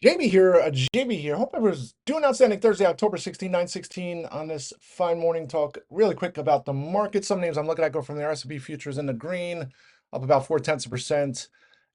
JB here, JB here. Hope everyone's doing outstanding Thursday, October 16, 9/16 on this fine morning talk. Really quick about the market. Some names I'm looking at go from the S&P futures in the green, up about 0.4%.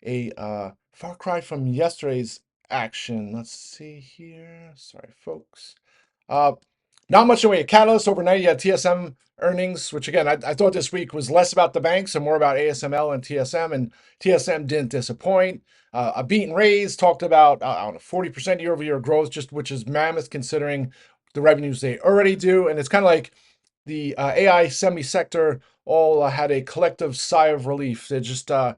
A far cry from yesterday's action. Let's see here. Sorry, folks. Uh, Not much in the way of catalyst. Overnight, you had TSM earnings, which again, I thought this week was less about the banks and more about ASML and TSM, and TSM didn't disappoint. A beat and raise, talked about, I don't know, 40% year-over-year growth, just which is mammoth considering the revenues they already do. And it's kind of like the AI semi-sector all had a collective sigh of relief. They just, I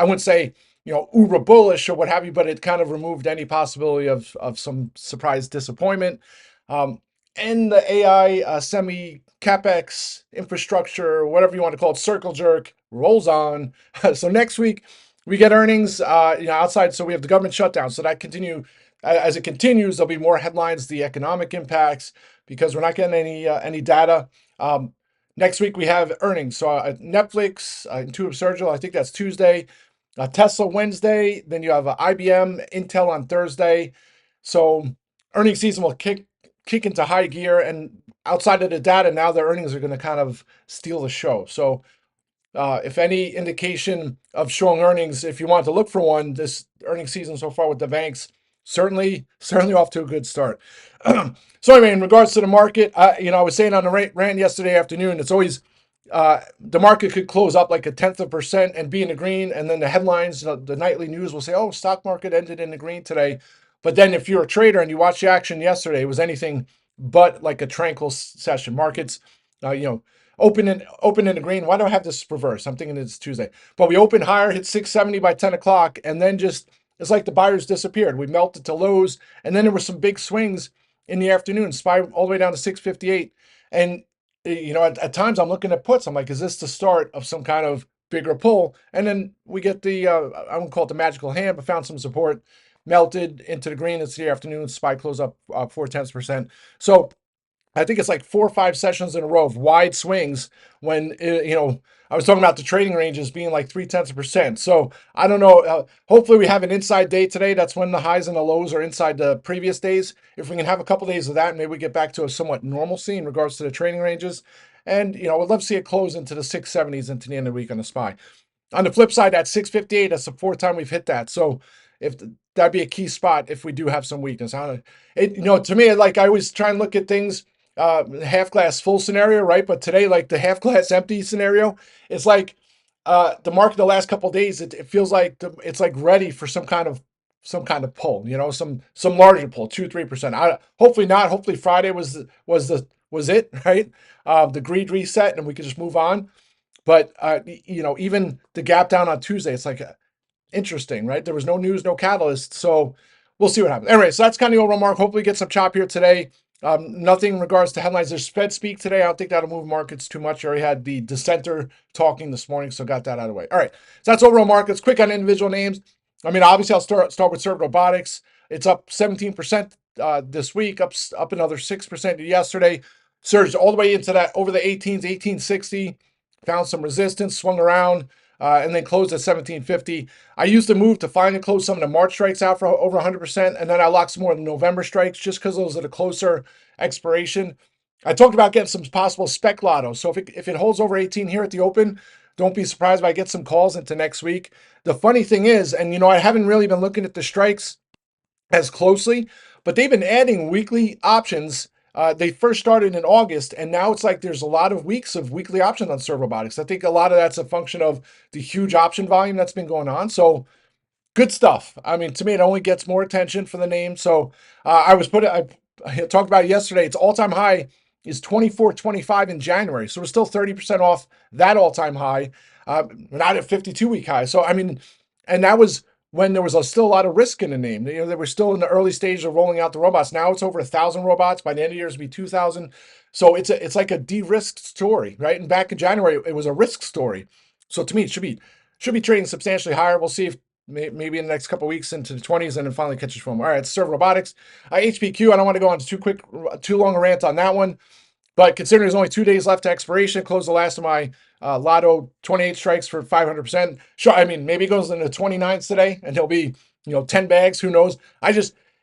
wouldn't say, uber bullish or what have you, but it kind of removed any possibility of some surprise disappointment. And the AI semi capex infrastructure, whatever you want to call it, circle jerk rolls on. So next week we get earnings, outside. So we have the government shutdown. So that as it continues, there'll be more headlines, the economic impacts, because we're not getting any data. Next week we have earnings. So Netflix, Intuitive Surgical, I think that's Tuesday. Tesla Wednesday. Then you have IBM, Intel on Thursday. So earnings season will kick into high gear, and outside of the data, now their earnings are going to kind of steal the show. So if any indication of strong earnings, if you want to look for one, this earnings season so far with the banks, certainly off to a good start. So anyway, in regards to the market, I was saying on the rant yesterday afternoon, it's always the market could close up like 0.1% and be in the green, and then the headlines, the nightly news will say, "Oh, stock market ended in the green today." But then if you're a trader and you watch the action yesterday, it was anything but like a tranquil session. Markets, open in the green. Why do I have this reverse? I'm thinking it's Tuesday, but we opened higher, hit 670 by 10 o'clock, and then just it's like the buyers disappeared. We melted to lows, and then there were some big swings in the afternoon, spiraled all the way down to 658. And at times I'm looking at puts. I'm like, is this the start of some kind of bigger pull? And then we get I won't call it the magical hand, but found some support, melted into the green. It's the afternoon. SPY closed up 0.4%. So I think it's like 4 or 5 sessions in a row of wide swings when, I was talking about the trading ranges being like 0.3%. So I don't know. Hopefully we have an inside day today. That's when the highs and the lows are inside the previous days. If we can have a couple days of that, maybe we get back to a somewhat normalcy in regards to the trading ranges. And, we'd love to see it close into the 670s into the end of the week on the SPY. On the flip side, at 658, that's the fourth time we've hit that. So if that'd be a key spot if we do have some weakness. To me, like I always try and look at things half glass full scenario, right? But today, like the half glass empty scenario, it's like the market the last couple of days, it feels like it's like ready for some kind of pull, some larger pull, 2-3%. Hopefully not. Hopefully Friday was it, right? The greed reset, and we could just move on. But even the gap down on Tuesday, it's like interesting, right? There was no news, no catalyst, so we'll see what happens. Anyway, so that's kind of the overall mark. Hopefully, get some chop here today. Nothing in regards to headlines. There's Fed speak today. I don't think that'll move markets too much. I already had the dissenter talking this morning, so got that out of the way. All right, so that's overall markets. Quick on individual names. I mean, obviously, I'll start with SERV Robotics. It's up 17% this week, up another 6% yesterday. Surged all the way into that over the 18s, 1860. Found some resistance, swung around. And then closed at 1750. I used to move to finally close some of the March strikes out for over 100%, and then I locked some more of the November strikes just because those are the closer expiration. I talked about getting some possible spec lotto. So if it holds over 18 here at the open, don't be surprised if I get some calls into next week. The funny thing is, and I haven't really been looking at the strikes as closely, but they've been adding weekly options. They first started in August, and now it's like there's a lot of weeks of weekly options on SERV Robotics. I think a lot of that's a function of the huge option volume that's been going on. So good stuff. I mean, to me, it only gets more attention for the name. So I talked about it yesterday. Its all-time high is 24.25 in January. So we're still 30% off that all-time high. We're not at 52-week high. So, I mean, and that was when there was still a lot of risk in the name. They were still in the early stages of rolling out the robots. Now it's over 1,000 robots. By the end of the year, it'll be 2,000. So it's like a de-risked story, right? And back in January, it was a risk story. So to me, it should be trading substantially higher. We'll see if maybe in the next couple of weeks into the 20s and then finally catches form. All right, it's SERV Robotics. HPQ, I don't want to go on to too long a rant on that one. But considering there's only 2 days left to expiration, close the last of my Lotto 28 strikes for 500%. Sure, I mean, maybe it goes into 29s today, and he'll be 10 bags, who knows?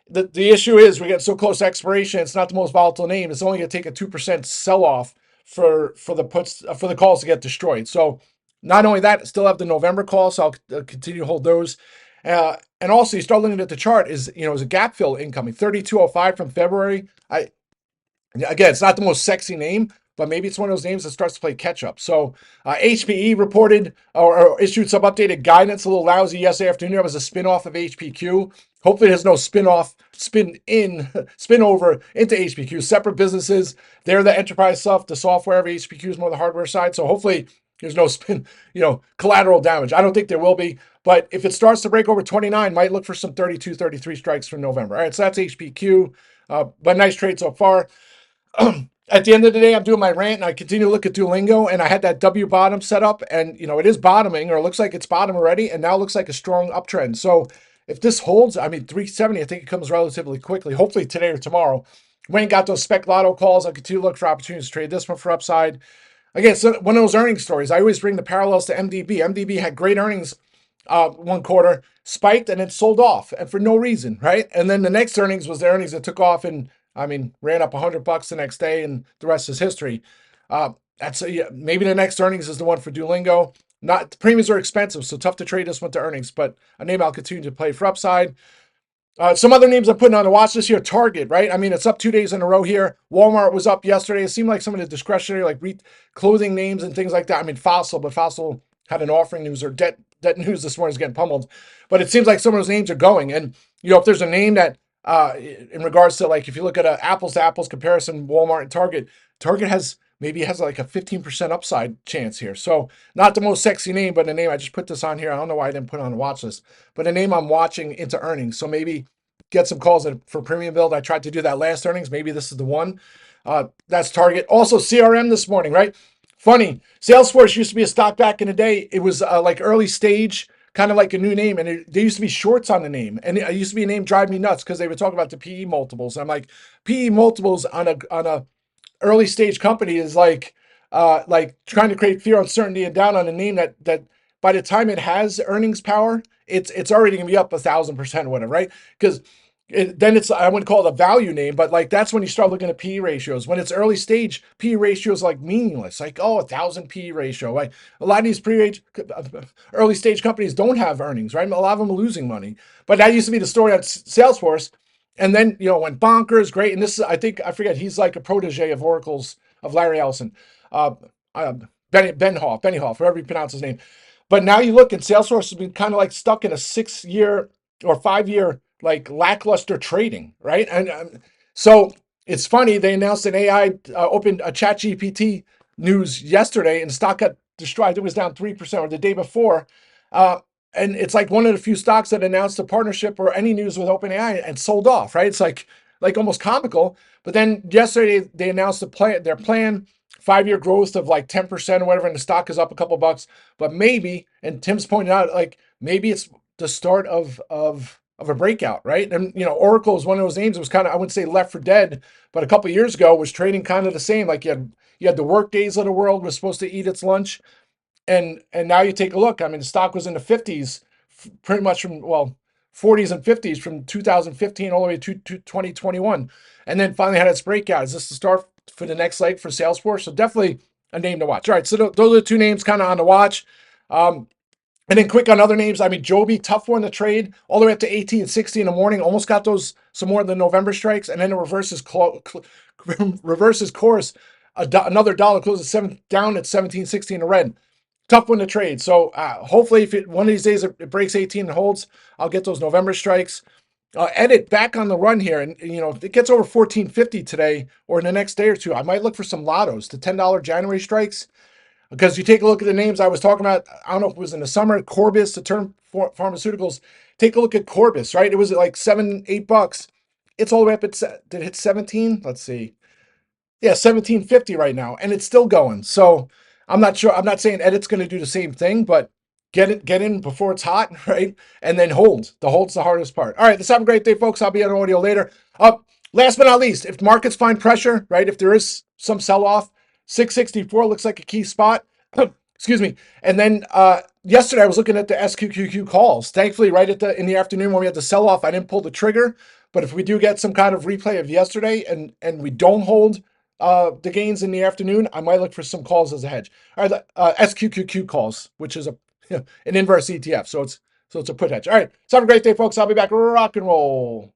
The issue is we get so close to expiration, it's not the most volatile name. It's only going to take a 2% sell off for the puts for the calls to get destroyed. So not only that, still have the November call, so I'll continue to hold those. And also, you start looking at the chart, is a gap fill incoming 3205 from February. Again, it's not the most sexy name, but maybe it's one of those names that starts to play catch up. So HPE reported or issued some updated guidance, a little lousy yesterday afternoon. It was a spin-off of HPQ. Hopefully there's no spin over into HPQ. Separate businesses. They're the enterprise stuff. The software of HPQ is more the hardware side. So hopefully there's no collateral damage. I don't think there will be. But if it starts to break over 29, might look for some 32, 33 strikes for November. All right, so that's HPQ. But nice trade so far. At the end of the day, I'm doing my rant and I continue to look at Duolingo, and I had that W bottom set up, and it is bottoming, or it looks like it's bottom already, and now it looks like a strong uptrend. So if this holds, 370, I think it comes relatively quickly, hopefully today or tomorrow. Wayne got those spec lotto calls. I'll continue to look for opportunities to trade this one for upside. Again, so one of those earnings stories, I always bring the parallels to MDB. MDB had great earnings one quarter, spiked, and then sold off, and for no reason, right? And then the next earnings was the earnings that took off and ran up $100 the next day, and the rest is history. Maybe the next earnings is the one for Duolingo. Not the premiums are expensive, so tough to trade this one to earnings, but a name I'll continue to play for upside. Some other names I'm putting on the watch this year. Target, right? It's up 2 days in a row here. Walmart was up yesterday. It seemed like some of the discretionary, like clothing names and things like that. Fossil, but Fossil had an offering news, or debt news this morning is getting pummeled. But it seems like some of those names are going. And, if there's a name that, in regards to, like, if you look at an apples to apples comparison, Walmart and Target has like a 15% upside chance here. So not the most sexy name, but a name. I just put this on here. I don't know why I didn't put it on the watch list, but a name I'm watching into earnings. So maybe get some calls for premium build. I tried to do that last earnings. Maybe this is the one. That's Target. Also CRM this morning, right? Funny. Salesforce used to be a stock back in the day. It was like early stage, kind of like a new name, and there used to be shorts on the name, and it used to be a name drive me nuts because they would talk about the PE multiples. And I'm like, PE multiples on a early stage company is like trying to create fear, uncertainty, and doubt on a name that by the time it has earnings power, it's already gonna be up 1,000% or whatever, right? Because then I wouldn't call it a value name, but like that's when you start looking at PE ratios. When it's early stage, PE ratios like meaningless, like 1,000 PE ratio. Like a lot of these early stage companies don't have earnings, right? A lot of them are losing money. But that used to be the story at Salesforce. And then, went bonkers, great. And this is, I forget, he's like a protege of Larry Ellison. Benioff, whoever you pronounce his name. But now you look, and Salesforce has been kind of like stuck in a 6-year or 5-year like lackluster trading, right? And so it's funny, they announced an AI opened a ChatGPT news yesterday, and stock got destroyed. It was down 3% or the day before. And it's like one of the few stocks that announced a partnership or any news with OpenAI and sold off, right? It's like almost comical. But then yesterday they announced their plan, 5-year growth of like 10% or whatever, and the stock is up a couple bucks. But maybe, and Tim's pointed out, like maybe it's the start of a breakout, right? And Oracle is one of those names that was kind of, I wouldn't say left for dead, but a couple of years ago was trading kind of the same. Like you had the work days of the world was supposed to eat its lunch. And now you take a look. The stock was in the 50s, pretty much from 40s and 50s from 2015 all the way to 2021, and then finally had its breakout. Is this the start for the next leg for Salesforce? So definitely a name to watch. All right, so those are the two names kind of on the watch. And then quick on other names. JOBY, tough one to trade, all the way up to 18 and 60 in the morning. Almost got some more of the November strikes, and then it reverses course. Another dollar closes down at 17.60 in the red. Tough one to trade. So hopefully if one of these days it breaks 18 and holds, I'll get those November strikes. Edit back on the run here. And, if it gets over 14.50 today or in the next day or two, I might look for some lottos, the $10 January strikes. Because you take a look at the names I was talking about, I don't know if it was in the summer, Corbis, the term for pharmaceuticals. Take a look at Corbis, right? It was at like $7-8. It's all the way up did it hit 17? Let's see. Yeah, 1750 right now, and it's still going. So I'm not sure. I'm not saying Edit's going to do the same thing, but get in before it's hot, right? And then hold. The hold's the hardest part. All right, let's have a great day, folks. I'll be on audio later. Last but not least, if markets find pressure, right? If there is some sell-off, 664 looks like a key spot. Excuse me. And then yesterday I was looking at the SQQQ calls. Thankfully, right at the in the afternoon when we had the sell off, I didn't pull the trigger. But if we do get some kind of replay of yesterday and we don't hold the gains in the afternoon, I might look for some calls as a hedge. All right, SQQQ calls, which is a an inverse ETF, so it's a put hedge. All right, so have a great day, folks. I'll be back. Rock and roll.